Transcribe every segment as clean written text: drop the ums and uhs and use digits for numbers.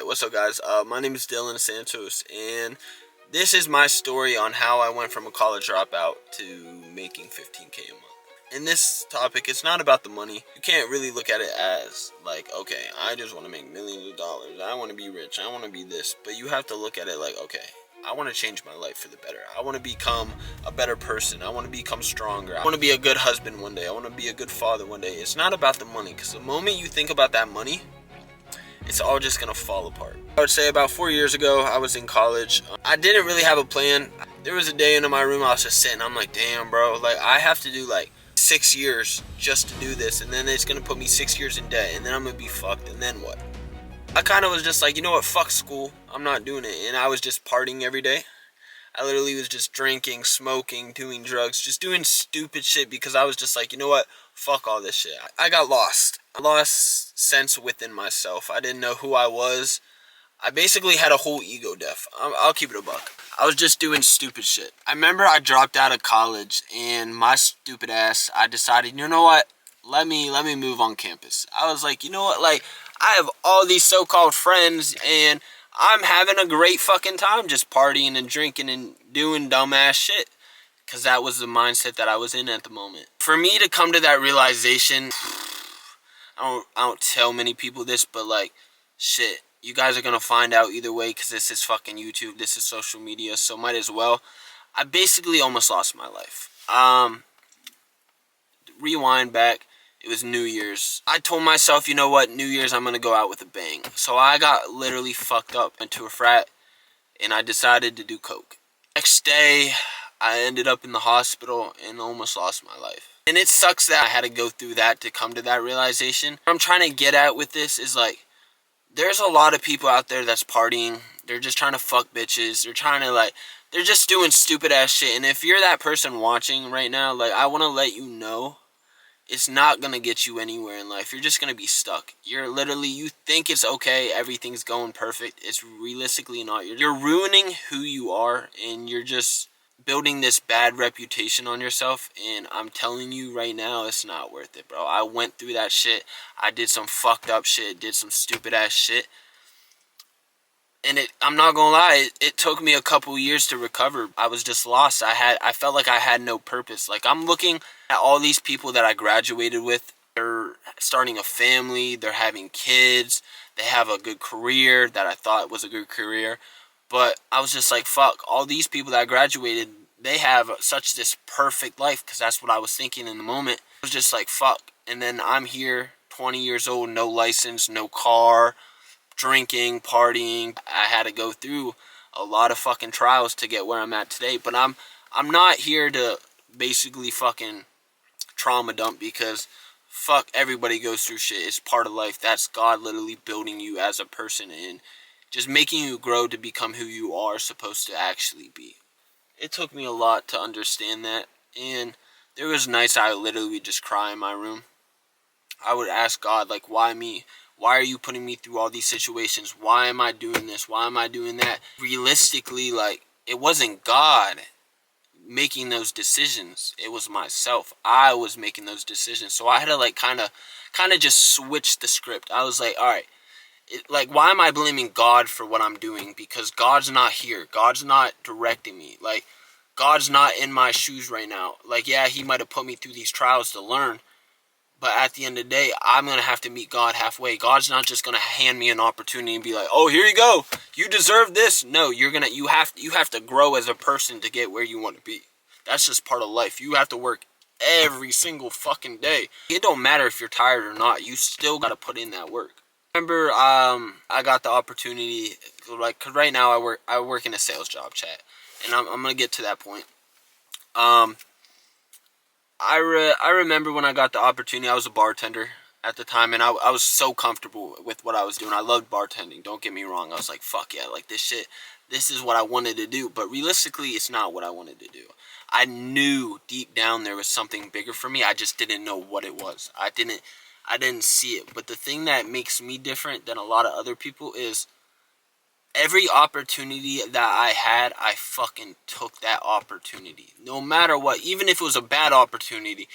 Alright, what's up guys? My name is Dylan Santos, and this is my story on how I went from a college dropout to making $15K a month. In this topic, it's not about the money. You can't really look at it as like, okay, I just want to make millions of dollars. I want to be rich. I want to be this. But you have to look at it like, okay, I want to change my life for the better. I want to become a better person. I want to become stronger. I want to be a good husband one day. I want to be a good father one day. It's not about the money, because the moment you think about that money, it's all just gonna fall apart. I would say about 4 years ago, I was in college. I didn't really have a plan. There was a day into my room, I was just sitting. I'm like, damn, bro, like I have to do like 6 years just to do this, and then it's gonna put me 6 years in debt, and then I'm gonna be fucked, and then what? I kind of was just like, you know what, fuck school. I'm not doing it, and I was just partying every day. I literally was just drinking, smoking, doing drugs, just doing stupid shit because I was just like, you know what? Fuck all this shit. I got lost. I lost sense within myself. I didn't know who I was. I basically had a whole ego death. I'll keep it a buck. I was just doing stupid shit. I remember I dropped out of college, and my stupid ass, I decided, you know what? Let me move on campus. I was like, you know what? Like, I have all these so-called friends, and I'm having a great fucking time just partying and drinking and doing dumbass shit. Because that was the mindset that I was in at the moment. For me to come to that realization, I don't tell many people this, but like, shit, you guys are going to find out either way, because this is fucking YouTube, this is social media, so might as well. I basically almost lost my life. Rewind back. It was New Year's. I told myself, you know what, New Year's I'm going to go out with a bang. So I got literally fucked up into a frat, and I decided to do coke. Next day, I ended up in the hospital and almost lost my life. And it sucks that I had to go through that to come to that realization. What I'm trying to get at with this is like, there's a lot of people out there that's partying. They're just trying to fuck bitches. They're trying to like, they're just doing stupid ass shit. And if you're that person watching right now, like, I want to let you know, it's not going to get you anywhere in life. You're just going to be stuck. You're literally, you think it's okay, everything's going perfect. It's realistically not. You're ruining who you are, and you're just building this bad reputation on yourself. And I'm telling you right now, it's not worth it, bro. I went through that shit. I did some fucked up shit, did some stupid ass shit. And I'm not gonna lie, it took me a couple years to recover. I was just lost. I felt like I had no purpose. Like, I'm looking at all these people that I graduated with. They're starting a family, they're having kids, they have a good career that I thought was a good career. But I was just like, fuck, all these people that I graduated, they have such this perfect life, because that's what I was thinking in the moment. I was just like, fuck. And then I'm here, 20 years old, no license, no car, drinking, partying. I had to go through a lot of fucking trials to get where I'm at today. But I'm not here to basically fucking trauma dump, because fuck, everybody goes through shit. It's part of life. That's God literally building you as a person and just making you grow to become who you are supposed to actually be. It took me a lot to understand that, and there was nights I would literally just cry in my room. I would ask God, like, why me? Why are you putting me through all these situations? Why am I doing this? Why am I doing that? Realistically, like, it wasn't God making those decisions. It was myself. I was making those decisions. So I had to like kind of just switch the script. I was like, all right, like, why am I blaming God for what I'm doing? Because God's not here. God's not directing me. Like, God's not in my shoes right now. Like, yeah, he might have put me through these trials to learn, but at the end of the day, I'm going to have to meet God halfway. God's not just going to hand me an opportunity and be like, oh, here you go, you deserve this. No, you have to grow as a person to get where you want to be. That's just part of life. You have to work every single fucking day. It don't matter if you're tired or not. You still got to put in that work. Remember, I got the opportunity, like, cause right now I work in a sales job, chat, and I'm going to get to that point. I remember when I got the opportunity. I was a bartender at the time, and I was so comfortable with what I was doing. I loved bartending, don't get me wrong. I was like, fuck yeah, like, this is what I wanted to do. But realistically, it's not what I wanted to do. I knew deep down there was something bigger for me. I just didn't know what it was. I didn't see it. But the thing that makes me different than a lot of other people is every opportunity that I had, I fucking took that opportunity. No matter what, even if it was a bad opportunity,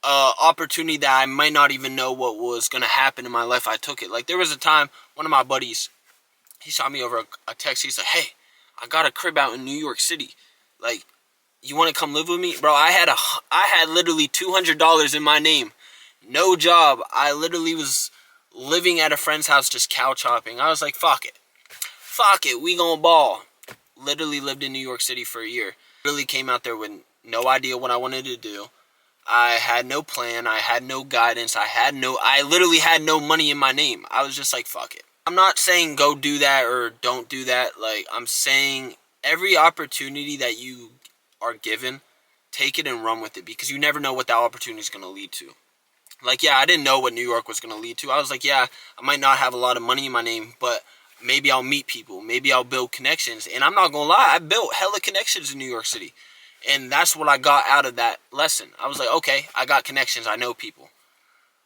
opportunity that I might not even know what was going to happen in my life, I took it. Like, there was a time, one of my buddies, he shot me over a text. He's like, hey, I got a crib out in New York City. Like, you want to come live with me? Bro, I had literally $200 in my name. No job. I literally was living at a friend's house just couch hopping. I was like, fuck it. Fuck it. We gonna ball. Literally lived in New York City for a year. Really came out there with no idea what I wanted to do. I had no plan. I had no guidance. I literally had no money in my name. I was just like, fuck it. I'm not saying go do that or don't do that. Like, I'm saying every opportunity that you are given, take it and run with it, because you never know what that opportunity is going to lead to. Like, yeah, I didn't know what New York was going to lead to. I was like, yeah, I might not have a lot of money in my name, but maybe I'll meet people. Maybe I'll build connections. And I'm not going to lie, I built hella connections in New York City. And that's what I got out of that lesson. I was like, okay, I got connections. I know people.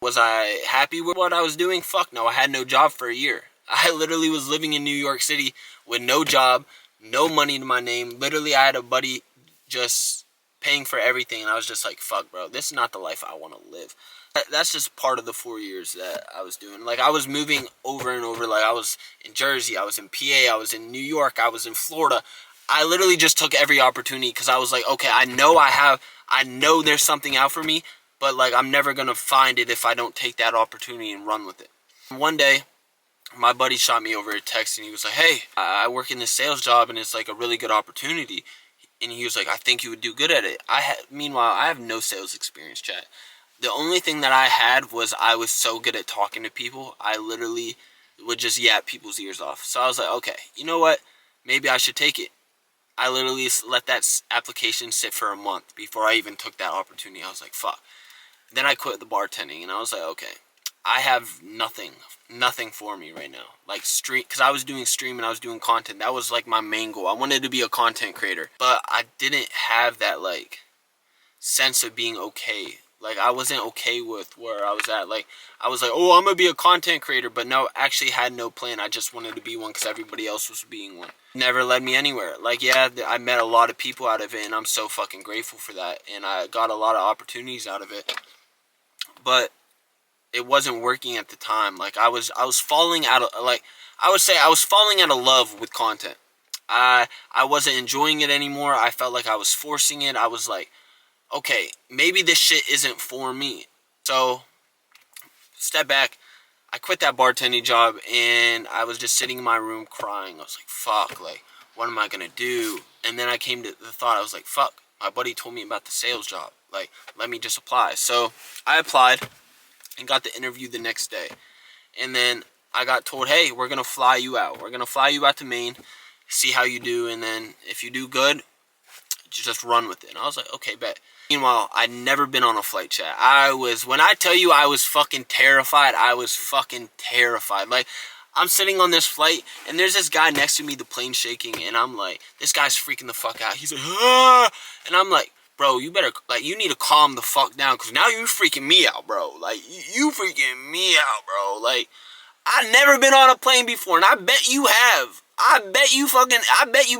Was I happy with what I was doing? Fuck no. I had no job for a year. I literally was living in New York City with no job, no money in my name. Literally, I had a buddy just paying for everything. And I was just like, fuck, bro, this is not the life I want to live. That's just part of the 4 years that I was doing. Like, I was moving over and over. Like, I was in Jersey, I was in PA, I was in New York, I was in Florida. I literally just took every opportunity because I was like, okay, I know there's something out for me, but like, I'm never going to find it if I don't take that opportunity and run with it. One day, my buddy shot me over a text and he was like, hey, I work in this sales job and it's like a really good opportunity. And he was like, I think you would do good at it. Meanwhile, I have no sales experience, chat. The only thing that I had was I was so good at talking to people. I literally would just yap people's ears off. So I was like, okay, you know what? Maybe I should take it. I literally let that application sit for a month before I even took that opportunity. I was like, fuck. Then I quit the bartending and I was like, okay, I have nothing for me right now. Like, stream, because I was doing stream and I was doing content. That was like my main goal. I wanted to be a content creator, but I didn't have that like sense of being okay. Like, I wasn't okay with where I was at. Like, I was like, oh, I'm going to be a content creator. But no, actually had no plan. I just wanted to be one because everybody else was being one. Never led me anywhere. Like, yeah, I met a lot of people out of it. And I'm so fucking grateful for that. And I got a lot of opportunities out of it. But it wasn't working at the time. Like, I was falling out of, like, I would say I was falling out of love with content. I wasn't enjoying it anymore. I felt like I was forcing it. I was like, okay, maybe this shit isn't for me. So, step back. I quit that bartending job, and I was just sitting in my room crying. I was like, fuck, like, what am I going to do? And then I came to the thought, I was like, fuck, my buddy told me about the sales job. Like, let me just apply. So, I applied and got the interview the next day. And then I got told, hey, we're going to fly you out. We're going to fly you out to Maine, see how you do, and then if you do good, just run with it. And I was like, okay, bet. Meanwhile, I'd never been on a flight, chat. When I tell you I was fucking terrified, I was fucking terrified. Like, I'm sitting on this flight, and there's this guy next to me, the plane shaking, and I'm like, this guy's freaking the fuck out. He's like, ah! And I'm like, bro, you better, like, you need to calm the fuck down, because now you freaking me out, bro. Like, you freaking me out, bro. Like, I've never been on a plane before, and I bet you have. I bet you've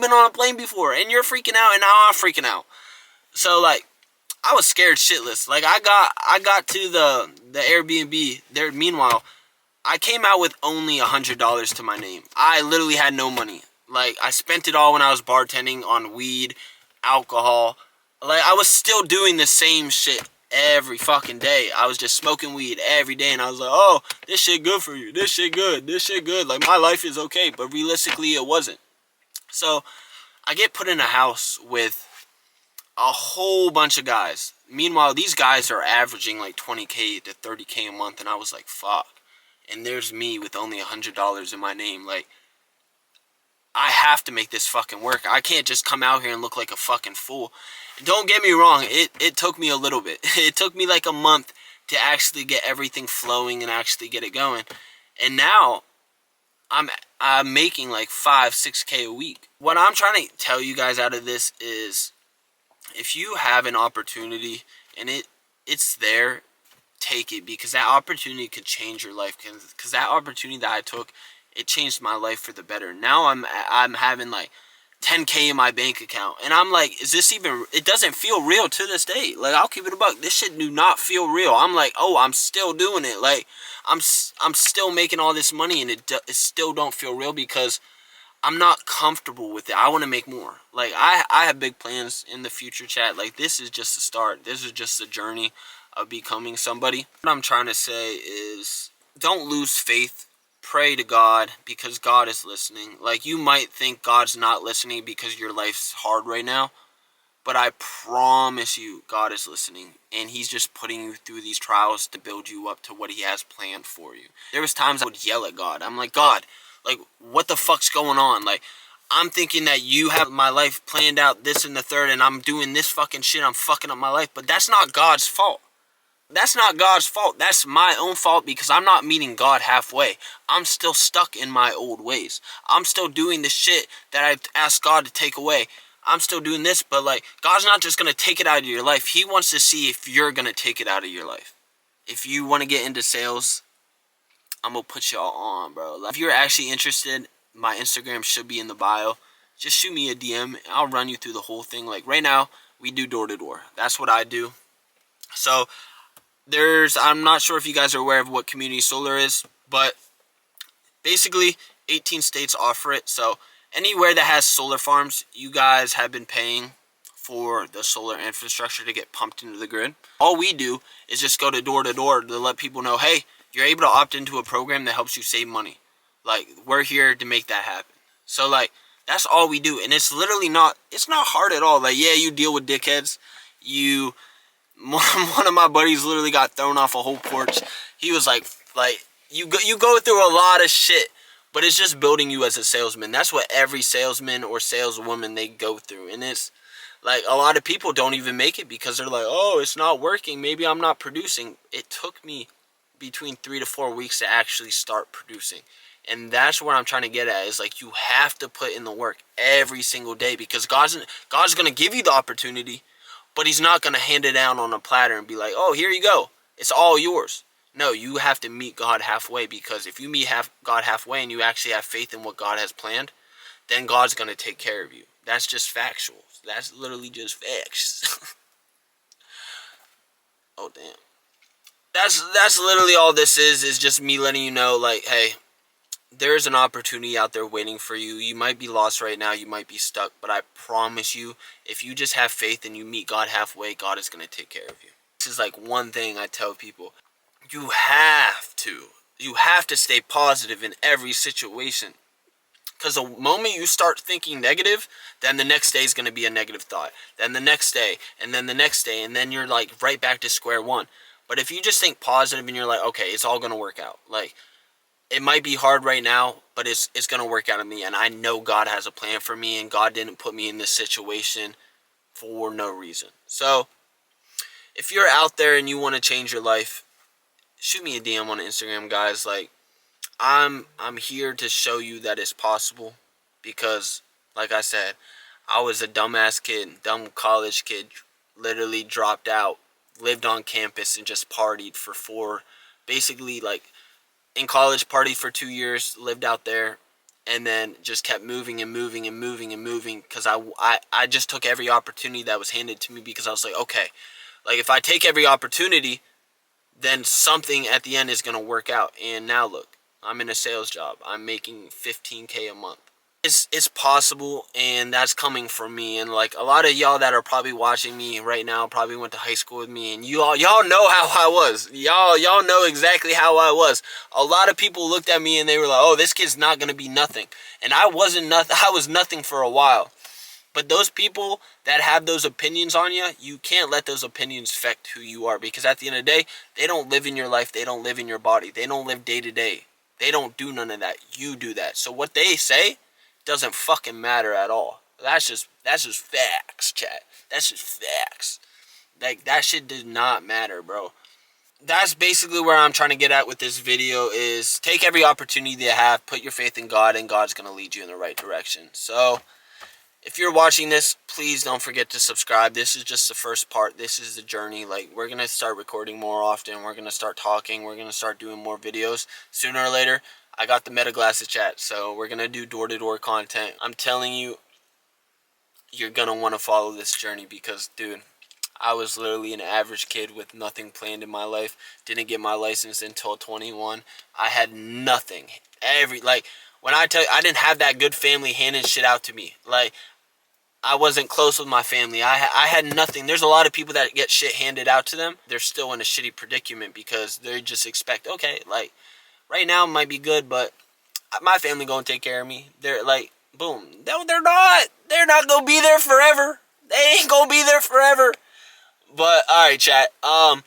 been on a plane before, and you're freaking out, and now I'm freaking out. So, like, I was scared shitless. Like, I got to the Airbnb there. Meanwhile, I came out with only $100 to my name. I literally had no money. Like, I spent it all when I was bartending on weed, alcohol. Like, I was still doing the same shit every fucking day. I was just smoking weed every day, and I was like, oh, this shit good for you. This shit good. This shit good. Like, my life is okay. But realistically, it wasn't. So, I get put in a house with a whole bunch of guys. Meanwhile, these guys are averaging like 20K to 30K a month, and I was like, fuck. And there's me with only $100 in my name. Like, I have to make this fucking work. I can't just come out here and look like a fucking fool. And don't get me wrong, it took me a little bit. It took me like a month to actually get everything flowing and actually get it going. And now, I'm making like 5-6K a week. What I'm trying to tell you guys out of this is, if you have an opportunity and it's there, take it, because that opportunity could change your life. Because that opportunity that I took, it changed my life for the better. Now I'm having like 10K in my bank account, and I'm like, is this even? It doesn't feel real to this day. Like, I'll keep it a buck. This shit do not feel real. I'm like, oh, I'm still doing it. Like, I'm still making all this money, and it still don't feel real, because I'm not comfortable with it. I want to make more. Like, I have big plans in the future, chat. Like, this is just the start. This is just the journey of becoming somebody. What I'm trying to say is, don't lose faith. Pray to God, because God is listening. Like, you might think God's not listening because your life's hard right now, but I promise you, God is listening, and He's just putting you through these trials to build you up to what He has planned for you. There was times I would yell at God. I'm like, God, like, what the fuck's going on? Like, I'm thinking that you have my life planned out, this and the third, and I'm doing this fucking shit. I'm fucking up my life, but that's not God's fault. That's not God's fault. That's my own fault, because I'm not meeting God halfway. I'm still stuck in my old ways. I'm still doing the shit that I asked God to take away. I'm still doing this, but like, God's not just going to take it out of your life. He wants to see if you're going to take it out of your life. If you want to get into sales, I'm going to put y'all on, bro. Like, if you're actually interested, my Instagram should be in the bio. Just shoot me a DM. I'll run you through the whole thing. Like, right now, we do door-to-door. That's what I do. So I'm not sure if you guys are aware of what community solar is, but basically 18 states offer it. So anywhere that has solar farms, you guys have been paying for the solar infrastructure to get pumped into the grid. All we do is just go to door to let people know, hey, you're able to opt into a program that helps you save money. Like, we're here to make that happen. So like, that's all we do. And it's literally it's not hard at all. Like, yeah, you deal with dickheads. One of my buddies literally got thrown off a whole porch. He was like you go through a lot of shit, but it's just building you as a salesman. That's what every salesman or saleswoman, they go through. And it's like, a lot of people don't even make it because they're like, oh, it's not working, maybe I'm not producing. It took me between 3 to 4 weeks to actually start producing. And that's where I'm trying to get at, is like, you have to put in the work every single day, because God's going to give you the opportunity, but He's not going to hand it down on a platter and be like, oh, here you go, it's all yours. No, you have to meet God halfway, because if you meet God halfway and you actually have faith in what God has planned, then God's going to take care of you. That's just factual. That's literally just facts. Oh, damn. That's literally all this is just me letting you know, like, hey, there's an opportunity out there waiting for you. You might be lost right now, you might be stuck, but I promise you, if you just have faith and you meet God halfway, God is going to take care of you. This is like one thing I tell people. You have to stay positive in every situation. Because the moment you start thinking negative, then the next day is going to be a negative thought. Then the next day, and then the next day, and then you're like right back to square one. But if you just think positive and you're like, okay, it's all going to work out. Like, it might be hard right now, but it's going to work out in the end. I know God has a plan for me, and God didn't put me in this situation for no reason. So, if you're out there and you want to change your life, shoot me a DM on Instagram, guys. Like, I'm here to show you that it's possible, because, like I said, I was a dumbass kid, dumb college kid, literally dropped out, lived on campus, and just partied for basically, like, in college, partied for 2 years, lived out there, and then just kept moving and moving and moving and moving, because I just took every opportunity that was handed to me, because I was like, okay, like, if I take every opportunity, then something at the end is going to work out. And now look, I'm in a sales job. I'm making $15K a month. It's possible, and that's coming from me. And like, a lot of y'all that are probably watching me right now probably went to high school with me, and y'all know how I was. Y'all know exactly how I was. A lot of people looked at me and they were like, oh, this kid's not going to be nothing. And I wasn't nothing. I was nothing for a while. But those people that have those opinions on you, you can't let those opinions affect who you are, because at the end of the day, they don't live in your life. They don't live in your body. They don't live day to day. They don't do none of that. You do that. So what they say doesn't fucking matter at all. That's just facts, chat. That's just facts. Like, that shit does not matter, bro. That's basically where I'm trying to get at with this video, is take every opportunity you have, put your faith in God, and God's going to lead you in the right direction. So, if you're watching this, please don't forget to subscribe. This is just the first part. This is the journey. Like, we're going to start recording more often. We're going to start talking. We're going to start doing more videos. Sooner or later, I got the Meta Glasses chat. So, we're going to do door-to-door content. I'm telling you, you're going to want to follow this journey, because, dude, I was literally an average kid with nothing planned in my life. Didn't get my license until 21. I had nothing. When I tell you, I didn't have that good family handing shit out to me. Like, I wasn't close with my family. I had nothing. There's a lot of people that get shit handed out to them. They're still in a shitty predicament because they just expect, okay, like, right now it might be good, but my family gonna take care of me. They're like, boom. No, they're not. They're not gonna be there forever. They ain't gonna be there forever. But, alright, chat. I'm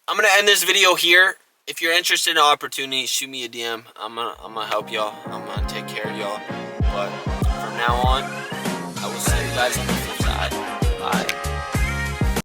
gonna end this video here. If you're interested in an opportunity, shoot me a DM. I'm gonna help y'all. I'm gonna take care of y'all. But from now on, I will see you guys on the flip side. Bye.